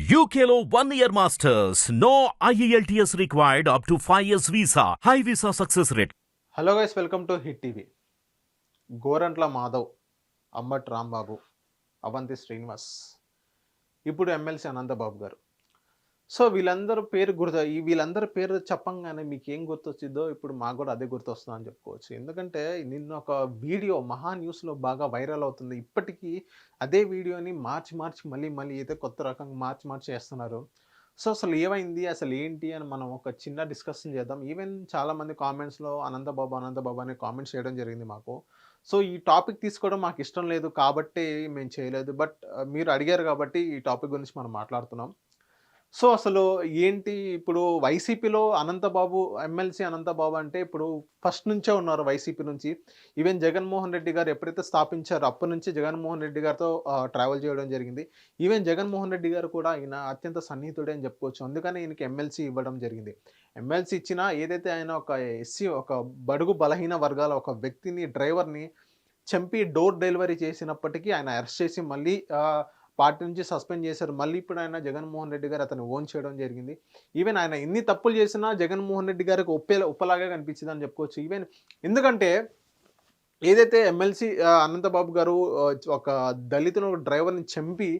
UKLO 1 year masters. No IELTS required up to 5 years visa. High visa success rate. Hello guys, welcome to hit TV. Gorantla Madhav, Ambati Rambabu, Avanthi Srinivas, ఇప్పుడు MLC Anantha Babu గారు. So వీళ్ళందరి పేరు చెప్పంగానే మీకు ఏం గుర్తొచ్చిందో ఇప్పుడు మాకు కూడా అదే గుర్తొస్తుందని అని చెప్పుకోవచ్చు. ఎందుకంటే నిన్న ఒక వీడియో మహా న్యూస్లో బాగా వైరల్ అవుతుంది. ఇప్పటికీ అదే వీడియోని మార్చి మళ్ళీ అయితే కొత్త రకంగా మార్చి చేస్తున్నారు. సో అసలు ఏమైంది, అసలు ఏంటి అని మనం ఒక చిన్న డిస్కషన్ చేద్దాం. ఈవెన్ చాలామంది కామెంట్స్లో అనంతబాబు అనే కామెంట్స్ చేయడం జరిగింది మాకు. సో ఈ టాపిక్ తీసుకోవడం మాకు ఇష్టం లేదు కాబట్టి మేము చేయలేదు. బట్ మీరు అడిగారు కాబట్టి ఈ టాపిక్ గురించి మనం మాట్లాడుతున్నాం. సో అసలు ఏంటి, ఇప్పుడు వైసీపీలో ఎమ్మెల్సీ అనంతబాబు అంటే ఇప్పుడు ఫస్ట్ నుంచే ఉన్నారు వైసీపీ నుంచి. ఈవెన్ జగన్మోహన్ రెడ్డి గారు ఎప్పుడైతే స్థాపించారో అప్పటి నుంచి జగన్మోహన్ రెడ్డి గారితో ట్రావెల్ చేయడం జరిగింది. ఈవెన్ జగన్మోహన్ రెడ్డి గారు కూడా ఈయన అత్యంత సన్నిహితుడే అని చెప్పుకోవచ్చు. అందుకని ఈయనకి ఎమ్మెల్సీ ఇవ్వడం జరిగింది. ఎమ్మెల్సీ ఇచ్చినా ఏదైతే ఆయన ఒక ఎస్సీ, ఒక బడుగు బలహీన వర్గాల ఒక వ్యక్తిని, డ్రైవర్ని చంపి డోర్ డెలివరీ చేసినప్పటికీ ఆయన అరెస్ట్ చేసి మళ్ళీ పార్టీ నుంచి సస్పెండ్ చేశారు. మళ్ళీ ఇప్పుడు ఆయన జగన్మోహన్ రెడ్డి గారు అతను ఓన్ చేయడం జరిగింది. ఈవెన్ ఆయన ఎన్ని తప్పులు చేసినా జగన్మోహన్ రెడ్డి గారికి ఉప్పలాగా కనిపించింది అని చెప్పుకోవచ్చు. ఈవెన్ ఎందుకంటే ఏదైతే ఎమ్మెల్సీ అనంతబాబు గారు ఒక దళితును డ్రైవర్ని చంపి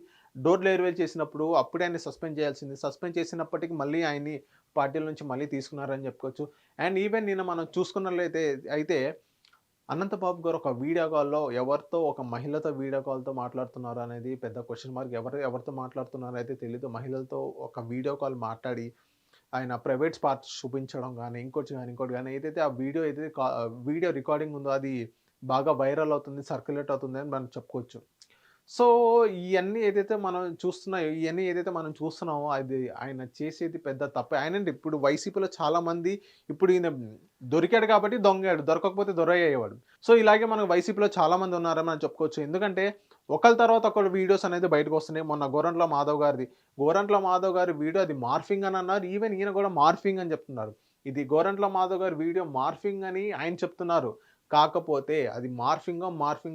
డోర్ డెలివరీ చేసినప్పుడు అప్పుడే ఆయన సస్పెండ్ చేయాల్సింది. సస్పెండ్ చేసినప్పటికీ మళ్ళీ ఆయన్ని పార్టీల నుంచి మళ్ళీ తీసుకున్నారని చెప్పుకోవచ్చు. అండ్ ఈవెన్ నిన్న మనం చూసుకున్నట్లయితే అనంతబాబు గారు ఒక వీడియో కాల్లో ఎవరితో, ఒక మహిళతో వీడియో కాల్తో మాట్లాడుతున్నారు అనేది పెద్ద క్వశ్చన్ మార్క్. ఎవరితో మాట్లాడుతున్నారో అయితే తెలీదు. మహిళలతో ఒక వీడియో కాల్ మాట్లాడి ఆయన ప్రైవేట్ పార్ట్స్ చూపించడం కానీ ఇంకోటి కానీ ఏదైతే ఆ వీడియో రికార్డింగ్ ఉందో అది బాగా వైరల్ అవుతుంది, సర్క్యులేట్ అవుతుంది అని మనం చెప్పుకోవచ్చు. సో ఇవన్నీ ఏదైతే మనం చూస్తున్నామో అది ఆయన చేసేది పెద్ద తప్పే. ఆయన ఇప్పుడు వైసీపీలో చాలామంది ఇప్పుడు ఈయన దొరికాడు కాబట్టి దొంగాడు, దొరకకపోతే దొరయ్యేవాడు. సో ఇలాగే మనకు వైసీపీలో చాలామంది ఉన్నారని మనం చెప్పుకోవచ్చు. ఎందుకంటే ఒకరి తర్వాత ఒకరు వీడియోస్ అనేది బయటకు వస్తున్నాయి. మొన్న గోరంట్ల మాధవ్ గారి వీడియో అది మార్ఫింగ్ అని అన్నారు. ఈవెన్ ఈయన కూడా మార్ఫింగ్ అని చెప్తున్నారు. ఇది గోరంట్ల మాధవ్ గారి వీడియో మార్ఫింగ్ అని ఆయన చెప్తున్నారు. కాకపోతే అది మార్ఫింగ్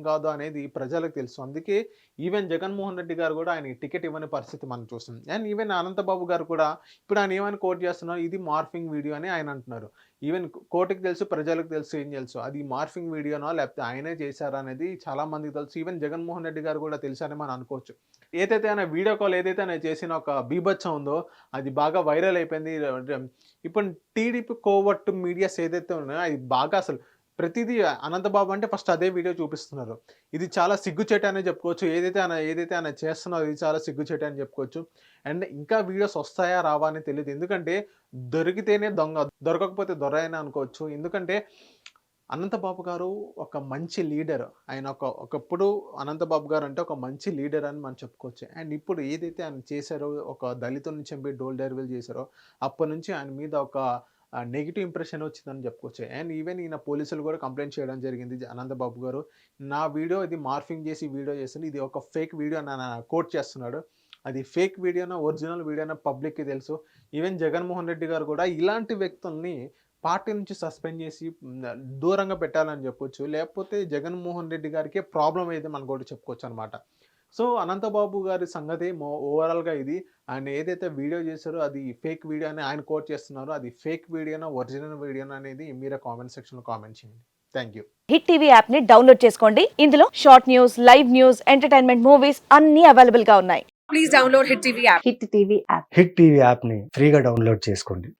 కాదు అనేది ప్రజలకు తెలుసు. అందుకే ఈవెన్ జగన్మోహన్ రెడ్డి గారు కూడా ఆయనకి టికెట్ ఇవ్వని పరిస్థితి మనం చూస్తుంది. అండ్ ఈవెన్ అనంతబాబు గారు కూడా ఇప్పుడు ఆయన ఏమని కోట్ చేస్తున్నారు, ఇది మార్ఫింగ్ వీడియో అని ఆయన అంటున్నారు. ఈవెన్ కోర్టుకి తెలుసు, ప్రజలకు తెలుసు, ఏం తెలుసు అది మార్ఫింగ్ వీడియోనో లేకపోతే ఆయనే చేశారా అనేది చాలా మందికి తెలుసు. ఈవెన్ జగన్మోహన్ రెడ్డి గారు కూడా తెలుసు అని మనం అనుకోవచ్చు. ఏదైతే ఆయన వీడియో కాల్ ఆయన చేసిన ఒక బీభత్సం ఉందో అది బాగా వైరల్ అయిపోయింది. ఇప్పుడు టీడీపీ కోవర్ట్ మీడియాస్ ఏదైతే ఉన్నాయో అది బాగా అసలు ప్రతిదీ అనంతబాబు అంటే ఫస్ట్ అదే వీడియో చూపిస్తున్నారు. ఇది చాలా సిగ్గుచేట అని చెప్పుకోవచ్చు. ఏదైతే ఆయన చేస్తున్నారో ఇది చాలా సిగ్గుచేట అని చెప్పుకోవచ్చు. అండ్ ఇంకా వీడియోస్ వస్తాయా రావా అని తెలియదు. ఎందుకంటే దొరికితేనే దొంగ, దొరకకపోతే దొర అని అనుకోవచ్చు. ఎందుకంటే అనంతబాబు గారు ఒక మంచి లీడర్. ఆయన ఒకప్పుడు అనంతబాబు గారు అంటే ఒక మంచి లీడర్ అని మనం చెప్పుకోవచ్చు. అండ్ ఇప్పుడు ఏదైతే ఆయన చేశారో, ఒక దళితుల్ని చంపి డోర్ డెలివరీ చేశారో అప్పటి నుంచి ఆయన మీద ఒక నెగిటివ్ ఇంప్రెషన్ వచ్చిందని చెప్పుకోవచ్చు. అండ్ ఈవెన్ ఈయన పోలీసులు కూడా కంప్లైంట్ చేయడం జరిగింది. అనంతబాబు గారు నా వీడియో ఇది మార్ఫింగ్ చేసి వీడియో చేస్తుంది, ఇది ఒక ఫేక్ వీడియో అని కోట్ చేస్తున్నాడు. అది ఫేక్ వీడియోనా ఒరిజినల్ వీడియోనా పబ్లిక్కి తెలుసు. ఈవెన్ జగన్మోహన్ రెడ్డి గారు కూడా ఇలాంటి వ్యక్తుల్ని పార్టీ నుంచి సస్పెండ్ చేసి దూరంగా పెట్టాలని చెప్పొచ్చు. లేకపోతే జగన్మోహన్ రెడ్డి గారికి ప్రాబ్లం అయితే మనం కూడా చెప్పుకోవచ్చు అనమాట. సో అనంతబాబు గారి సంగతి ఓవరాల్గా ఇది. ఆయన ఏదైతే వీడియో చేశారో అది ఫేక్ వీడియో అని ఆయన కోట్ చేస్తున్నారో అది ఫేక్ వీడియోనా ఒరిజినల్ వీడియోనా అనేది మీరే కామెంట్ సెక్షన్లో కామెంట్ చేయండి. Thank you. Hit TV app ని డౌన్లోడ్ చేసుకోండి. ఇందులో short news, live news, entertainment movies అన్ని అవైలబుల్ గా ఉన్నాయి. Please download Hit TV app. Hit TV app hit TV యాప్ని ఫ్రీగా డౌన్లోడ్ చేసుకోండి.